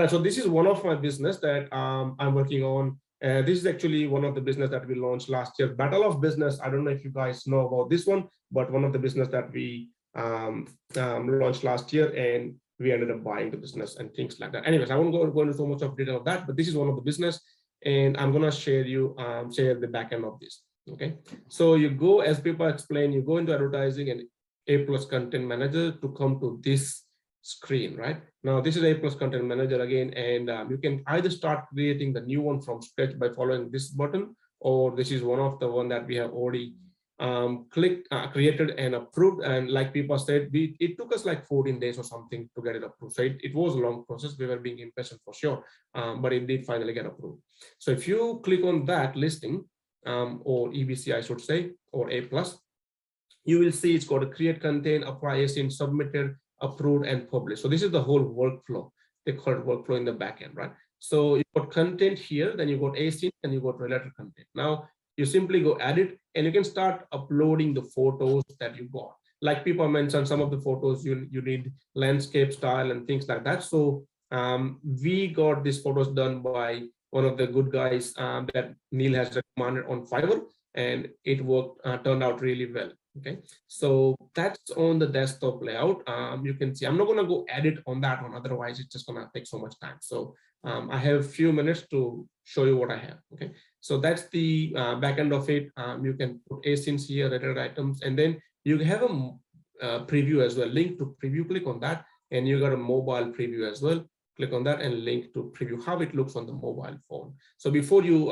right, so this is one of my business that I'm working on. This is actually one of the business that we launched last year, Battle of Business. I don't know if you guys know about this one, but one of the business that we launched last year, and we ended up buying the business and things like that. Anyways, I won't go into so much of detail of that, but this is one of the business, and I'm gonna share the back end of this. Okay, so you go, as people explain, you go into advertising and A+ content manager to come to this screen. Right now, this is A+ content manager again, and you can either start creating the new one from scratch by following this button, or this is one of the one that we have already created and approved. And like people said, it took us like 14 days or something to get it approved. So it was a long process. We were being impatient for sure, but it did finally get approved. So if you click on that listing, or EBC, I should say, or A+, you will see it's got to create content, apply ASIN, submitted, approved, and published. So this is the whole workflow. They call it workflow in the backend, right? So you got content here, then you got ASIN, and you got related content. Now you simply go edit, and you can start uploading the photos that you got. Like people mentioned, some of the photos you need landscape style and things like that. So we got these photos done by one of the good guys that Neil has recommended on Fiverr, and it worked, turned out really well. Okay, so that's on the desktop layout. You can see I'm not going to go edit on that one, otherwise it's just going to take so much time. So I have a few minutes to show you what I have. Okay, so that's the back end of it. You can put asins here, related items, and then you have a preview as well, link to preview. Click on that, and you got a mobile preview as well. Click on that and link to preview how it looks on the mobile phone. So before you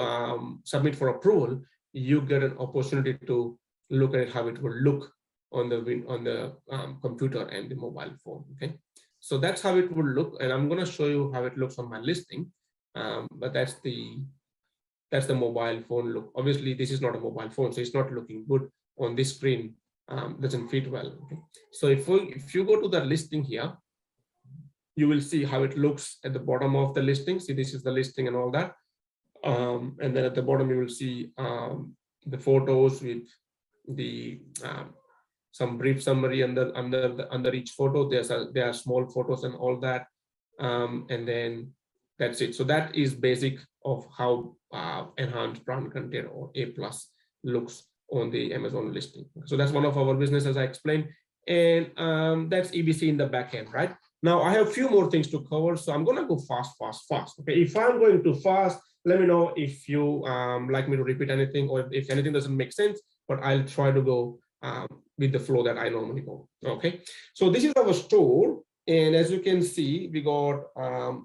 submit for approval, you get an opportunity to look at how it will look on the computer and the mobile phone. Okay, so that's how it will look, and I'm going to show you how it looks on my listing. But that's the mobile phone look. Obviously, this is not a mobile phone, so it's not looking good on this screen. Doesn't fit well. Okay, so if you go to the listing here, you will see how it looks at the bottom of the listing. See, this is the listing and all that, and then at the bottom you will see the photos with the some brief summary under each photo. There are small photos and all that, and then that's it. So that is basic of how enhanced brand content or A+ looks on the Amazon listing. So that's one of our business, as I explained, and that's EBC in the back end. Right now I have a few more things to cover, so I'm going to go fast. Okay, if I'm going too fast, let me know if you like me to repeat anything, or if anything doesn't make sense, but I'll try to go with the flow that I normally go. Okay, so this is our store, and as you can see, we got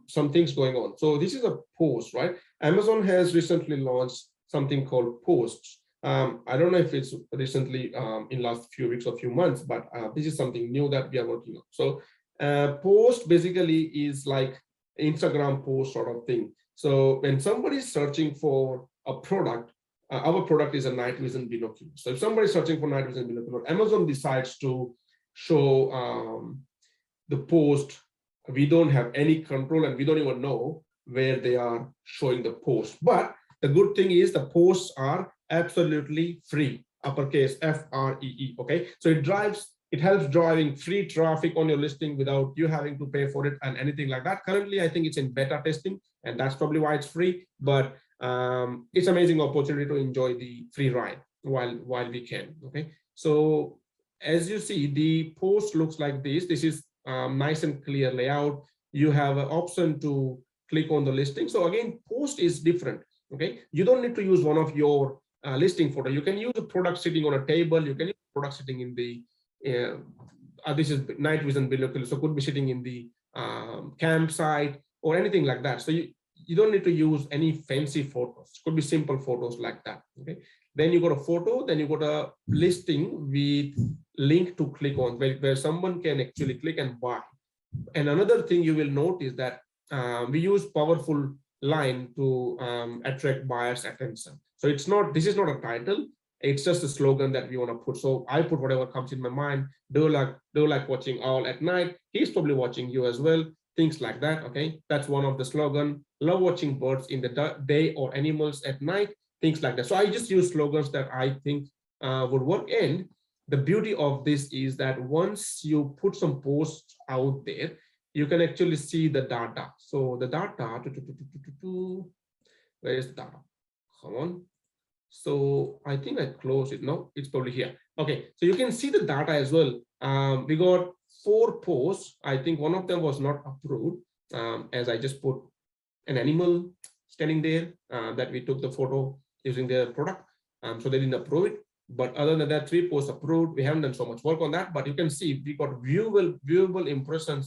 some things going on. So this is a post, right? Amazon has recently launched something called posts. I don't know if it's recently in last few weeks or few months, but this is something new that we are working on. So post basically is like Instagram post sort of thing. So when somebody is searching for a product, our product is a night vision binocular. So if somebody is searching for night vision binocular, Amazon decides to show the post. We don't have any control, and we don't even know where they are showing the post. But the good thing is the posts are absolutely free, uppercase FREE. Okay, so it helps driving free traffic on your listing without you having to pay for it and anything like that. Currently, I think it's in beta testing, and that's probably why it's free. But it's amazing opportunity to enjoy the free ride while we can. Okay, so as you see, the post looks like this. This is nice and clear layout. You have an option to click on the listing. So again, post is different. Okay, you don't need to use one of your listing photo. You can use a product sitting on a table. You can use a product sitting in the this is night vision binocular, so could be sitting in the campsite or anything like that. So you don't need to use any fancy photos. It could be simple photos like that. Okay, then you got a photo, then you got a listing with link to click on, where someone can actually click and buy. And another thing you will note is that we use powerful line to attract buyers' attention. So this is not a title, it's just a slogan that we want to put. So I put whatever comes in my mind. Do you like watching owl at night? He's probably watching you as well. Things like that. Okay, that's one of the slogan. Love watching birds in the day or animals at night. Things like that. So I just use slogans that I think would work. And the beauty of this is that once you put some posts out there, you can actually see the data. So the data, where is the data? Come on. So I think I closed it. No, it's probably here. Okay, so you can see the data as well. We got 4 posts. I think one of them was not approved, as I just put an animal standing there that we took the photo using their product. So they didn't approve it. But other than that, 3 posts approved. We haven't done so much work on that, but you can see we got viewable impressions,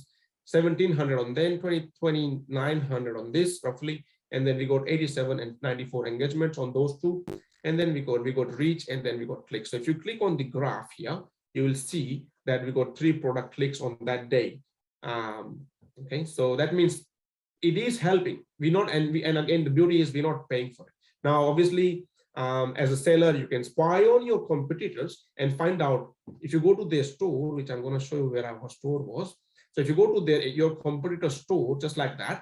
1700 on them, 2900 on this roughly, and then we got 87 and 94 engagements on those 2. And then we got reach, and then we got clicks. So if you click on the graph here, you will see that we got 3 product clicks on that day. Okay, so that means it is helping. And again, the beauty is we're not paying for it. Now, obviously, as a seller, you can spy on your competitors and find out if you go to their store, which I'm going to show you where our store was. So if you go to your competitor store, just like that,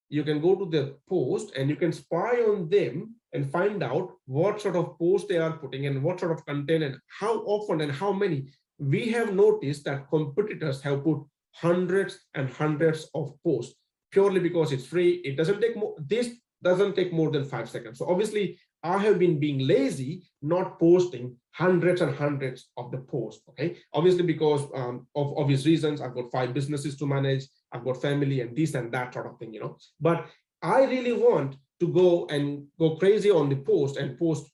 you can go to their post and you can spy on them and find out what sort of post they are putting and what sort of content and how often and how many. We have noticed that competitors have put hundreds and hundreds of posts purely because it's free. It doesn't take more. This doesn't take more than 5 seconds. So obviously, I have been being lazy, not posting hundreds and hundreds of the posts. Okay, obviously because of obvious reasons. I've got 5 businesses to manage. I've got family and this and that sort of thing, But I really want to go crazy on the post and post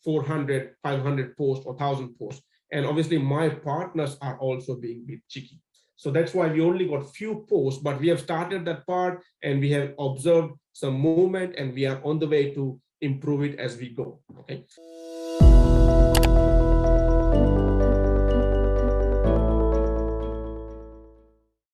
400, 500 posts or 1,000 posts. And obviously, my partners are also being a bit cheeky. So that's why we only got few posts, but we have started that part and we have observed some movement and we are on the way to improve it as we go. Okay.